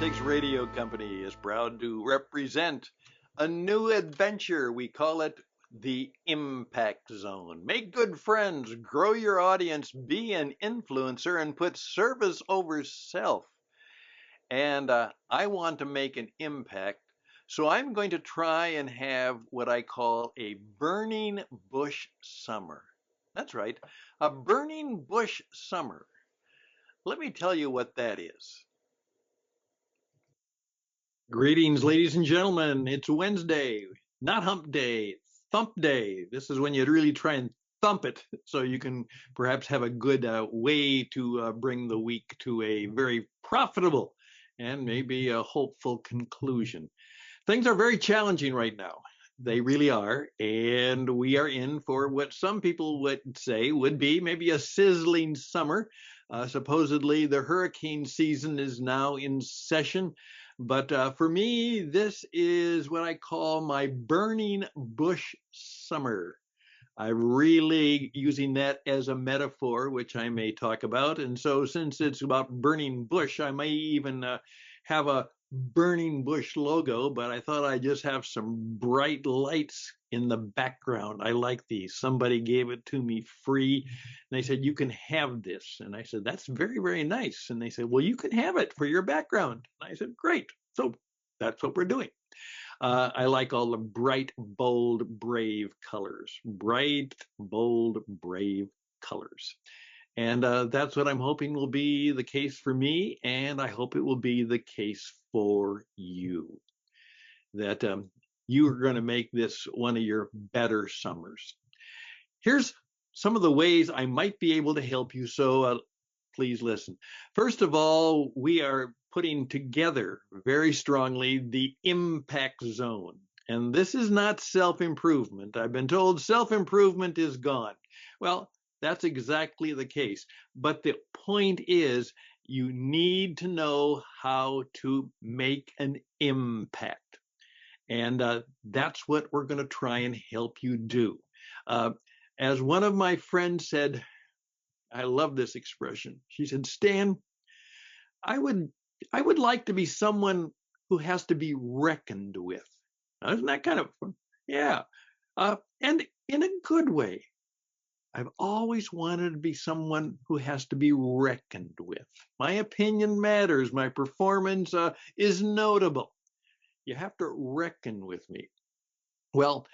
Politics Radio Company is proud to represent a new adventure. We call it the Impact Zone. Make good friends, grow your audience, be an influencer, and put service over self. And I want to make an impact, so I'm going to try and have what I call a burning bush summer. That's right, a burning bush summer. Let me tell you what that is. Greetings, ladies and gentlemen. It's Wednesday, not hump day, thump day. This is when you really try and thump it so you can perhaps have a good way to bring the week to a very profitable and maybe a hopeful conclusion. Things are very challenging right now. They really are. And we are in for what some people would say would be maybe a sizzling summer. Supposedly, the hurricane season is now in session. But for me, this is what I call my burning bush summer. I'm really using that as a metaphor, which I may talk about. And so, since it's about burning bush, I may even have a burning bush logo, but I thought I'd just have some bright lights in the background. I like these. Somebody gave it to me free. And they said, "You can have this." And I said, "That's very, very nice." And they said, "Well, you can have it for your background." And I said, "Great." So that's what we're doing. I like all the bright, bold, brave colors. Bright, bold, brave colors. And that's what I'm hoping will be the case for me. And I hope it will be the case for you. That you are going to make this one of your better summers. Here's some of the ways I might be able to help you. So please listen. First of all, we are putting together very strongly the impact zone. And this is not self-improvement. I've been told self-improvement is gone. Well, that's exactly the case. But the point is, you need to know how to make an impact. And that's what we're going to try and help you do. As one of my friends said, I love this expression. She said, "Stan, I would like to be someone who has to be reckoned with." Now, isn't that kind of fun? Yeah. And in a good way. I've always wanted to be someone who has to be reckoned with. My opinion matters. My performance is notable. You have to reckon with me. Well,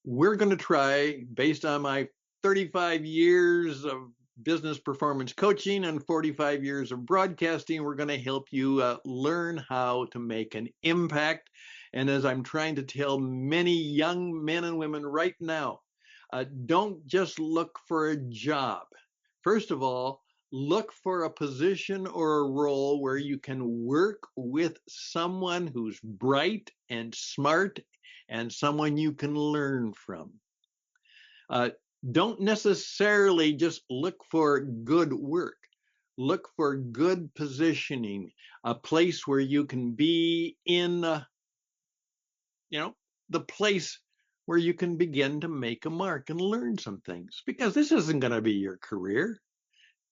we're going to try, based on my 35 years of business performance coaching and 45 years of broadcasting, we're going to help you learn how to make an impact. And as I'm trying to tell many young men and women right now, don't just look for a job. First of all, look for a position or a role where you can work with someone who's bright and smart and someone you can learn from. Don't necessarily just look for good work. Look for good positioning, a place where you can be in, the place where you can begin to make a mark and learn some things. Because this isn't going to be your career.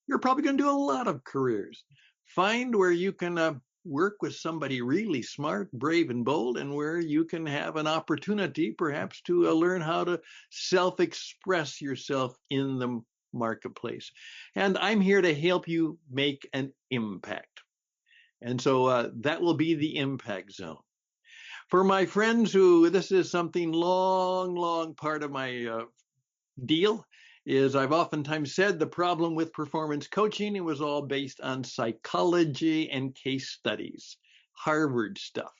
You're probably going to do a lot of careers. Find where you can work with somebody really smart, brave, and bold, and where you can have an opportunity perhaps to learn how to self-express yourself in the marketplace. And I'm here to help you make an impact. And so that will be the impact zone. For my friends who this is something long part of my deal, is I've oftentimes said the problem with performance coaching, it was all based on psychology and case studies, Harvard stuff.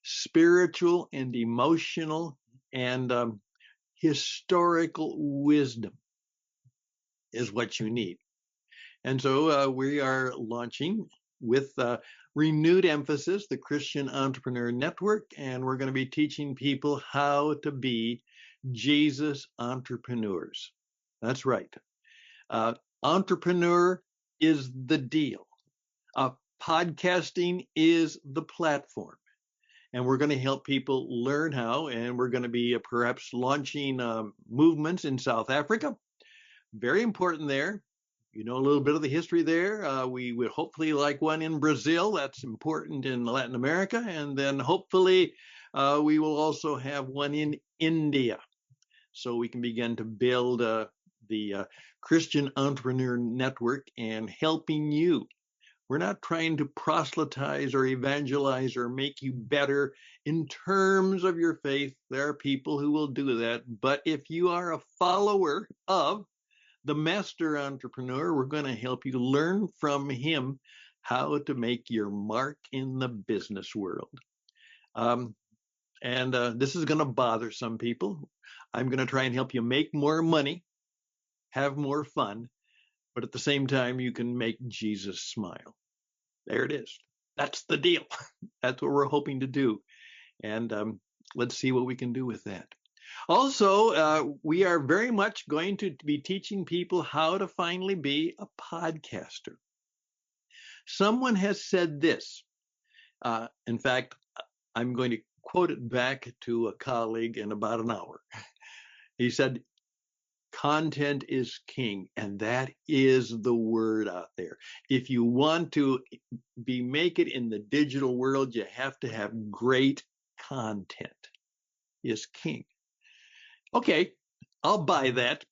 Spiritual and emotional and historical wisdom is what you need. And so we are launching with renewed emphasis, the Christian Entrepreneur Network, and we're going to be teaching people how to be Jesus entrepreneurs. That's right. Entrepreneur is the deal. Podcasting is the platform. And we're going to help people learn how, and we're going to be perhaps launching movements in South Africa. Very important there. you know a little bit of the history there. We would hopefully like one in Brazil. That's important in Latin America. And then hopefully we will also have one in India. So we can begin to build the Christian Entrepreneur Network and helping you. We're not trying to proselytize or evangelize or make you better in terms of your faith. There are people who will do that. But if you are a follower of the master entrepreneur, we're going to help you learn from him how to make your mark in the business world. And this is going to bother some people. I'm going to try and help you make more money, have more fun, but at the same time, you can make Jesus smile. There it is. That's the deal. That's what we're hoping to do. And let's see what we can do with that. Also, we are very much going to be teaching people how to finally be a podcaster. Someone has said this. In fact, I'm going to quote it back to a colleague in about an hour. He said, content is king, and that is the word out there. If you want to make it in the digital world, you have to have great content is king. Okay, I'll buy that.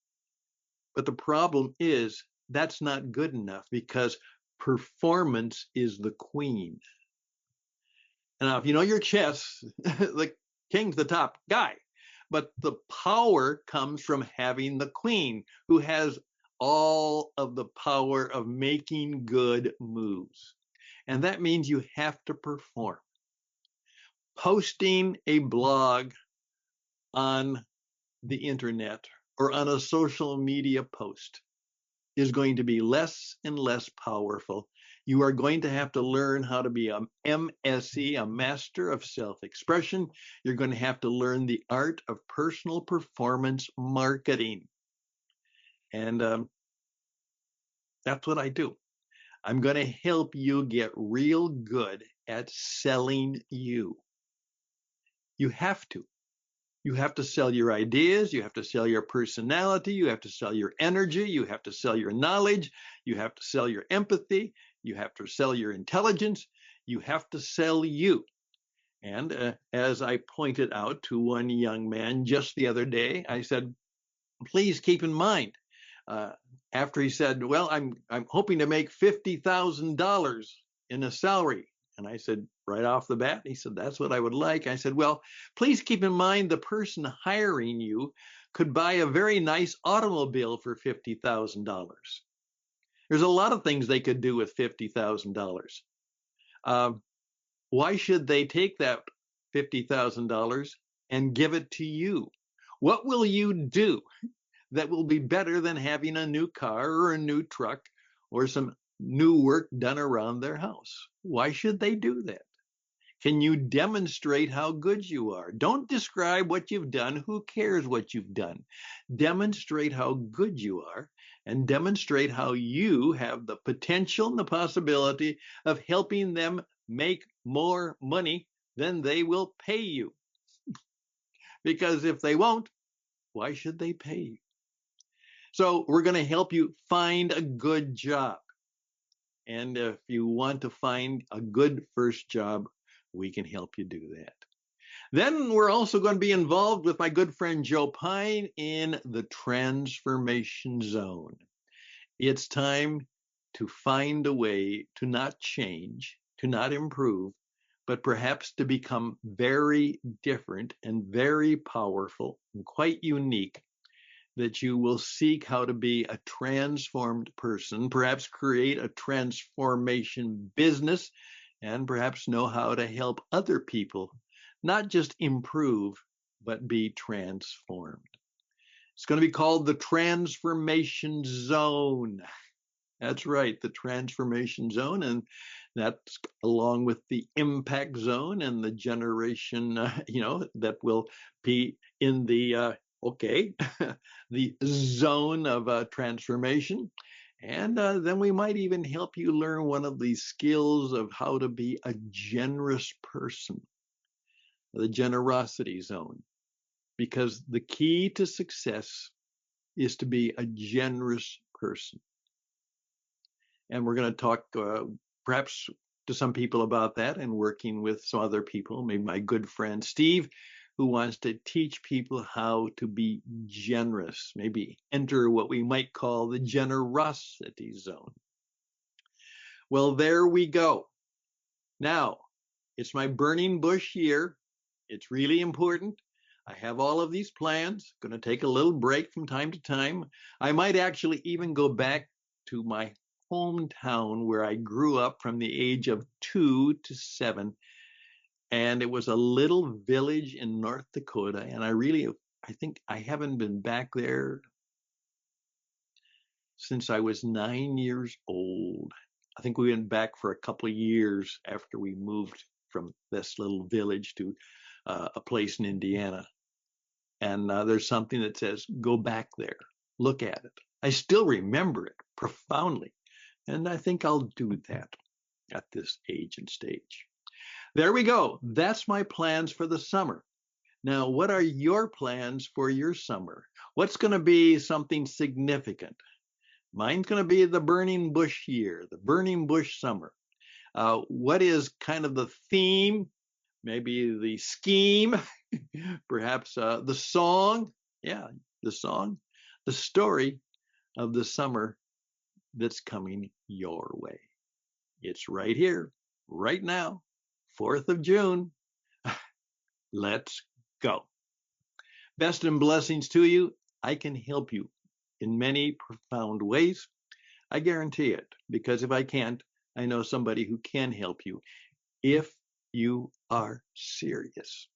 But the problem is that's not good enough because performance is the queen. Now, if you know your chess, the king's the top guy. But the power comes from having the queen who has all of the power of making good moves. And that means you have to perform. Posting a blog on the internet or on a social media post is going to be less and less powerful. You are going to have to learn how to be a MSE, a master of self-expression. You're going to have to learn the art of personal performance marketing. And that's what I do. I'm going to help you get real good at selling you. You have to. You have to sell your ideas. You have to sell your personality. You have to sell your energy. You have to sell your knowledge. You have to sell your empathy. You have to sell your intelligence. You have to sell you. And as I pointed out to one young man just the other day, I said, please keep in mind, after he said, well, I'm hoping to make $50,000 in a salary. And I said, right off the bat, he said, that's what I would like. I said, well, please keep in mind the person hiring you could buy a very nice automobile for $50,000. There's a lot of things they could do with $50,000. Why should they take that $50,000 and give it to you? What will you do that will be better than having a new car or a new truck or some new work done around their house? Why should they do that? Can you demonstrate how good you are? Don't describe what you've done. Who cares what you've done? Demonstrate how good you are and demonstrate how you have the potential and the possibility of helping them make more money than they will pay you. Because if they won't, why should they pay you? So we're going to help you find a good job. And if you want to find a good first job, we can help you do that. Then we're also going to be involved with my good friend Joe Pine in the transformation zone. It's time to find a way to not change, to not improve, but perhaps to become very different and very powerful and quite unique, that you will seek how to be a transformed person, perhaps create a transformation business, and perhaps know how to help other people not just improve, but be transformed. It's going to be called the Transformation Zone. That's right, the Transformation Zone. And that's along with the Impact Zone and the generation, that will be in the, the zone of transformation. And then we might even help you learn one of these skills of how to be a generous person, the generosity zone. Because the key to success is to be a generous person. And we're going to talk perhaps to some people about that and working with some other people, maybe my good friend Steve, who wants to teach people how to be generous, maybe enter what we might call the generosity zone. Well, there we go. Now, it's my burning bush year. It's really important. I have all of these plans, going to take a little break from time to time. I might actually even go back to my hometown where I grew up from the age of 2 to 7. And it was a little village in North Dakota. And I think I haven't been back there since I was 9 years old. I think we went back for a couple of years after we moved from this little village to a place in Indiana. And there's something that says, go back there, look at it. I still remember it profoundly. And I think I'll do that at this age and stage. There we go. That's my plans for the summer. Now, what are your plans for your summer? What's going to be something significant? Mine's going to be the burning bush year, the burning bush summer. What is kind of the theme? Maybe the scheme, perhaps the song. Yeah, the song, the story of the summer that's coming your way. It's right here, right now, 4th of June. Let's go. Best and blessings to you. I can help you in many profound ways. I guarantee it, because if I can't, I know somebody who can help you if you are serious.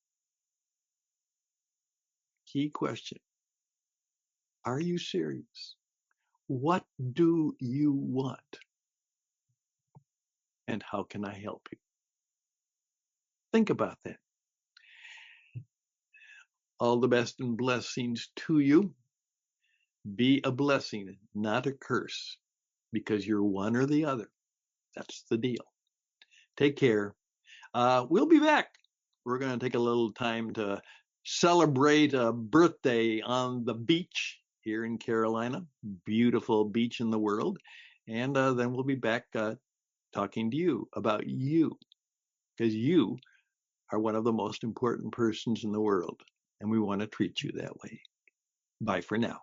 Key question. Are you serious? What do you want? And how can I help you? Think about that. All the best and blessings to you. Be a blessing, not a curse, because you're one or the other. That's the deal. Take care. We'll be back. We're going to take a little time to celebrate a birthday on the beach here in Carolina. Beautiful beach in the world. And then we'll be back talking to you about you, because you are one of the most important persons in the world, and we want to treat you that way. Bye for now.